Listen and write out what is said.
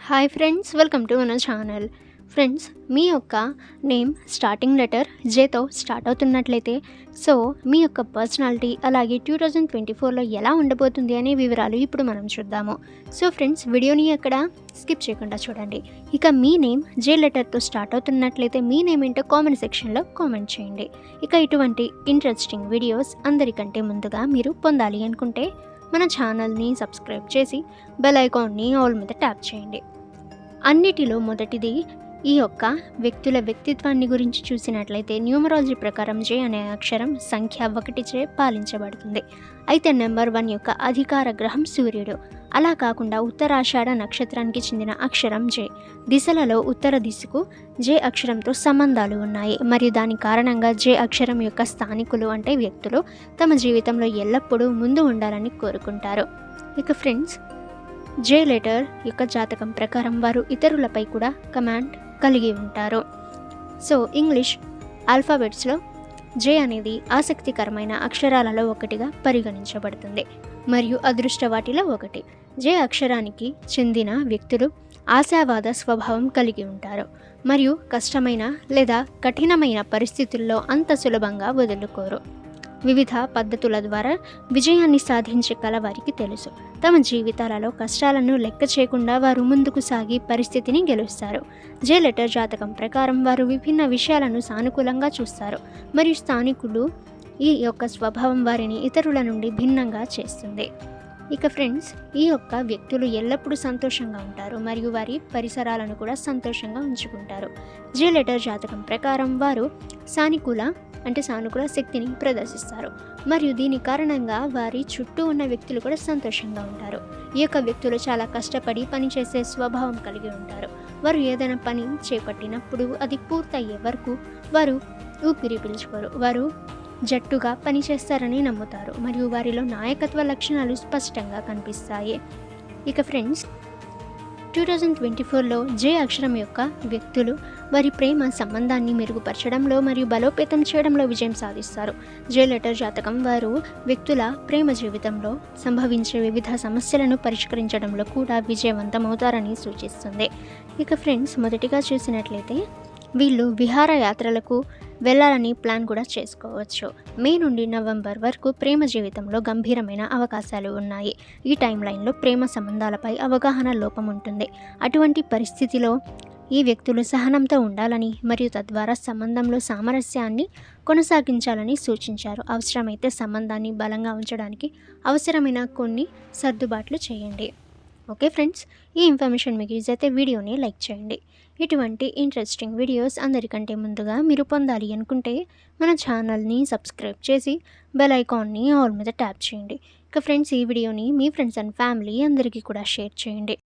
Hi friends, welcome to మన channel. Friends, మీ యొక్క name starting letter జేతో start అవుతున్నట్లయితే మీ యొక్క personality అలాగే 2024లో ఎలా ఉండబోతుంది అనే వివరాలు ఇప్పుడు మనం చూద్దాము. ఫ్రెండ్స్, వీడియోని ఎక్కడ స్కిప్ చేయకుండా చూడండి. ఇక మీ నేమ్ జే లెటర్తో స్టార్ట్ అవుతున్నట్లయితే మీ నేమ్ ఏంటో కామెంట్ సెక్షన్లో కామెంట్ చేయండి. ఇక ఇటువంటి ఇంట్రెస్టింగ్ వీడియోస్ అందరికంటే ముందుగా మీరు పొందాలి అనుకుంటే మన ఛానల్ని సబ్స్క్రైబ్ చేసి బెల్ ఐకాన్ని ఆల్ మీద ట్యాప్ చేయండి. అన్నిటిలో మొదటిది ఈ యొక్క వ్యక్తుల వ్యక్తిత్వాన్ని గురించి చూసినట్లయితే న్యూమరాలజీ ప్రకారం జే అనే అక్షరం సంఖ్య 1చే పాలించబడుతుంది. అయితే నెంబర్ 1 యొక్క అధికార గ్రహం సూర్యుడు. అలా కాకుండా ఉత్తరాషాఢ నక్షత్రానికి చెందిన అక్షరం జే. దిశలలో ఉత్తర దిశకు జే అక్షరంతో సంబంధాలు ఉన్నాయి. మరియు దాని కారణంగా జే అక్షరం యొక్క స్థానికులు అంటే వ్యక్తులు తమ జీవితంలో ఎల్లప్పుడూ ముందు ఉండాలని కోరుకుంటారు. ఇక ఫ్రెండ్స్, జే లెటర్ యొక్క జాతకం ప్రకారం వారు ఇతరులపై కూడా కమాండ్ కలిగి ఉంటారు. ఇంగ్లీష్ ఆల్ఫాబెట్స్లో జే అనేది ఆసక్తికరమైన అక్షరాలలో ఒకటిగా పరిగణించబడుతుంది మరియు అదృష్ట వాటిలో ఒకటి. జే అక్షరానికి చెందిన వ్యక్తులు ఆశావాద స్వభావం కలిగి ఉంటారు మరియు కష్టమైన లేదా కఠినమైన పరిస్థితుల్లో అంత సులభంగా వదులుకోరు. వివిధ పద్ధతుల ద్వారా విజయాన్ని సాధించే కల వారికి తెలుసు. తమ జీవితాలలో కష్టాలను లెక్క చేయకుండా వారు ముందుకు సాగి పరిస్థితిని గెలుస్తారు. జే లెటర్ జాతకం ప్రకారం వారు విభిన్న విషయాలను సానుకూలంగా చూస్తారు మరియు స్థానికులు ఈ యొక్క స్వభావం వారిని ఇతరుల నుండి భిన్నంగా చేస్తుంది. ఇక ఫ్రెండ్స్, ఈ యొక్క వ్యక్తులు ఎల్లప్పుడూ సంతోషంగా ఉంటారు మరియు వారి పరిసరాలను కూడా సంతోషంగా ఉంచుకుంటారు. జే లెటర్ జాతకం ప్రకారం వారు సానుకూల శక్తిని ప్రదర్శిస్తారు మరియు దీని కారణంగా వారి చుట్టూ ఉన్న వ్యక్తులు కూడా సంతోషంగా ఉంటారు. ఈ యొక్క వ్యక్తులు చాలా కష్టపడి పనిచేసే స్వభావం కలిగి ఉంటారు. వారు ఏదైనా పని చేపట్టినప్పుడు అది పూర్తయ్యే వరకు వారు ఊపిరి పీల్చుకోరు. వారు జట్టుగా పనిచేస్తారని నమ్ముతారు మరియు వారిలో నాయకత్వ లక్షణాలు స్పష్టంగా కనిపిస్తాయి. ఇక ఫ్రెండ్స్, 2024లో జే అక్షరం యొక్క వ్యక్తులు వారి ప్రేమ సంబంధాన్ని మెరుగుపరచడంలో మరియు బలోపేతం చేయడంలో విజయం సాధిస్తారు. జే లెటర్ జాతకం వారు వ్యక్తుల ప్రేమ జీవితంలో సంభవించే వివిధ సమస్యలను పరిష్కరించడంలో కూడా విజయవంతమవుతారని సూచిస్తుంది. ఇక ఫ్రెండ్స్, మొదటిగా చూసినట్లయితే వీళ్ళు విహారయాత్రలకు వెళ్ళాలని ప్లాన్ కూడా చేసుకోవచ్చు. మే నుండి నవంబర్ వరకు ప్రేమ జీవితంలో గంభీరమైన అవకాశాలు ఉన్నాయి. ఈ టైం లైన్లో ప్రేమ సంబంధాలపై అవగాహన లోపం ఉంటుంది. అటువంటి పరిస్థితిలో ఈ వ్యక్తులు సహనంతో ఉండాలని మరియు తద్వారా సంబంధంలో సామరస్యాన్ని కొనసాగించాలని సూచించారు. అవసరమైతే సంబంధాన్ని బలంగా ఉంచడానికి అవసరమైన కొన్ని సర్దుబాట్లు చేయండి. ఓకే ఫ్రెండ్స్, ఈ ఇన్ఫర్మేషన్ మీకు యూజ్ అయితే వీడియోని లైక్ చేయండి. ఇటువంటి ఇంట్రెస్టింగ్ వీడియోస్ అందరికంటే ముందుగా మీరు పొందాలి అనుకుంటే మన ఛానల్ని సబ్స్క్రైబ్ చేసి బెల్ ఐకాన్ని ఆల్ మీద ట్యాప్ చేయండి. ఇక ఫ్రెండ్స్, ఈ వీడియోని మీ ఫ్రెండ్స్ అండ్ ఫ్యామిలీ అందరికీ కూడా షేర్ చేయండి.